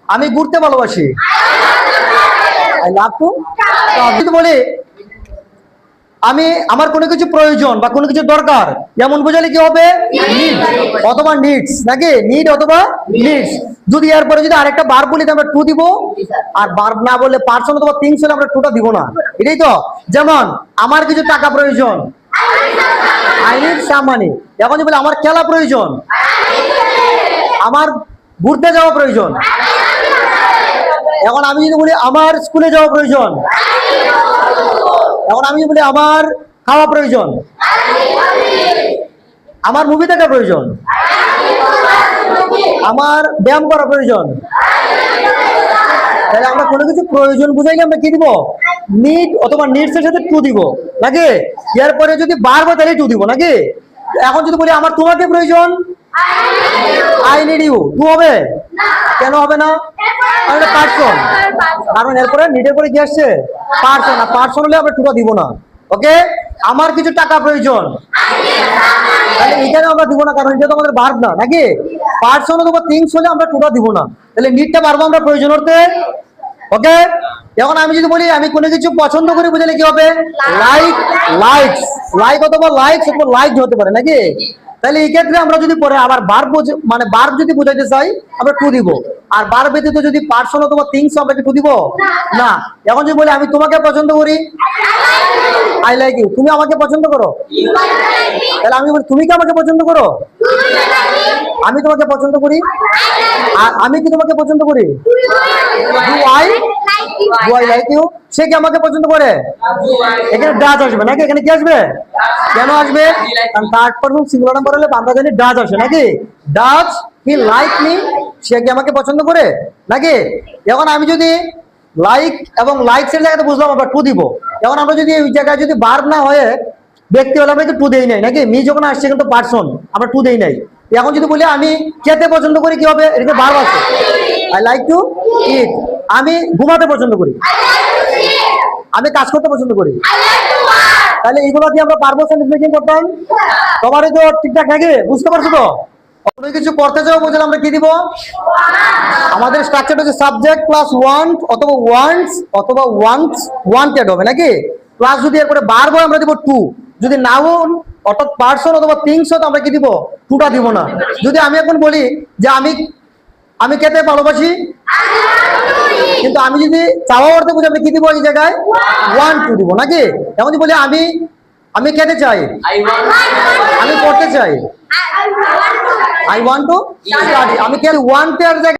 আমি ঘুরতে ভালোবাসি। I love to travel. বলি আমি আমার কোনো কিছু প্রয়োজন বা কোনো কিছু দরকার, যেমন বোঝালে কি হবে? নিড অথবা নিডস, নাকি? নিড অথবা নিডস। যদি এরপরে যদি আরেকটা বার বলি আমরা টু দিব, আর বার না বললে পার্সন অথবা থিংস হলে আমরা টুটা দিব না। এটাই তো। যেমন আমার কিছু টাকা প্রয়োজন, আই নিড সাম মানি। এখন যদি বলি আমার খেলা প্রয়োজন, আমার ঘুরতে যাওয়া প্রয়োজন। এখন আমি যদি বলি আমার স্কুলে যাওয়া প্রয়োজন, এখন আমি যদি বলি আমার খাওয়া প্রয়োজন, আমার মুভি দেখা প্রয়োজন, আমার ব্যায়াম করা প্রয়োজন। তাহলে আমরা কোনো কিছু প্রয়োজন বুঝাইলে আমরা কি দিব? নিড অথবা নিডস এর সাথে টু দিব, নাকি? এরপরে যদি বারবার তাহলে টু দিব, নাকি? এখন যদি বলি আমার তোমাকে প্রয়োজন, আই নিড ইউ, টু হবে? কেন হবে না? পার্সন। কারণ এরপরে নিডের পরে কি আসছে? পার্সন। আর পার্সন হলে আমরা টুটা দিব না। ওকে। আমার কিছু টাকা প্রয়োজন, তাহলে এখানে আমরা দিব না, কারণ এটা তো আমাদের ভার্ব না, নাকি? পার্সন অথবা থিংস হলে আমরা টুটা দিব না। তাহলে নিডটা পারবো আমরা প্রয়োজন করতে। ওকে। এখন আমি যদি বলি আমি কোনো কিছু পছন্দ করি, বুঝলে কি হবে? Like, likes. লাইক অথবা লাইকস অথবা লাইক হতে পারে, নাকি? তাহলে এই ক্ষেত্রে আমরা যদি পরে আবার ভার্ব মানে ভার্ব যদি বোঝাইতে চাই আমরা টু দিব। আর ভার্ব ব্যতীত যদি পার্সন অথবা থিংস আমরা কি টু দিব না। এখন যদি বলি আমি তোমাকে পছন্দ করি, আই লাইক ইউ, তুমি আমাকে পছন্দ করো। তাহলে আমি বলি তুমি কি আমাকে পছন্দ করো? আমি তোমাকে পছন্দ করি। আর আমি কি তোমাকে পছন্দ করি? Do I like you. সে কি আমাকে পছন্দ করে? এখানে ডাজ আসবে, নাকি? এখানে কি আসবে? কেন আসবে? কারণ থার্ড পারসন সিঙ্গুলার নাম্বার হলে আমরা জানি ডাজ আসে, নাকি? ডাজ হি লাইক মি, সে কি আমাকে পছন্দ করে, নাকি? এখন আমি যদি লাইক এবং লাইকস এর জায়গাতে বুঝলাম আমরা টু দিব। এখন আমরা যদি এই জায়গায় যদি ভার্ব না হয়ে ব্যক্তি হলে আমরা টু দেই নাই, নাকি? মি যখন আসছে কিন্তু পার্সন, আমরা টু দেই নাই। এখন যদি বলি আমি খেতে পছন্দ করি, কি হবে? এটা ভার্ব আছে, আই লাইক টু ইট। আমি ঘুমাতে পছন্দ করি, আমি কাজ করতে পছন্দ করি। তাহলে এইগুলো দিয়ে আমরা পারবো সেন্টেন্স মেকিং করতাম। তোমারই তো ঠিকঠাক, নাকি? বুঝতে পারছো তো? কোনো কিছু করতে যাবো বুঝলে আমরা কি দিব? আমাদের স্ট্রাকচারটা হচ্ছে সাবজেক্ট প্লাস ওয়ান্ট অথবা ওয়ান্টস অথবা ওয়ান্টস ওয়ান্টেড হবে, নাকি? প্লাস যদি এরপরে ভার্ব হয় আমরা দিব টু। যদি নাউন অর্থাৎ পার্সন অথবা থিংস হয় আমরা কি দিব? টুটা দিব না। যদি আমি এখন বলি যে আমি খেতে ভালোবাসি, কিন্তু আমি যদি চাওয়া অর্থে বুঝি আমরা কি দিব? এই জায়গায় ওয়ান টু দিব, নাকি? এখন যদি বলি আমি খেতে চাই, আমি পড়তে চাই, আই ওয়ান্ট টু স্টাডি। আমি কি ওয়ান্ট এর জায়গায়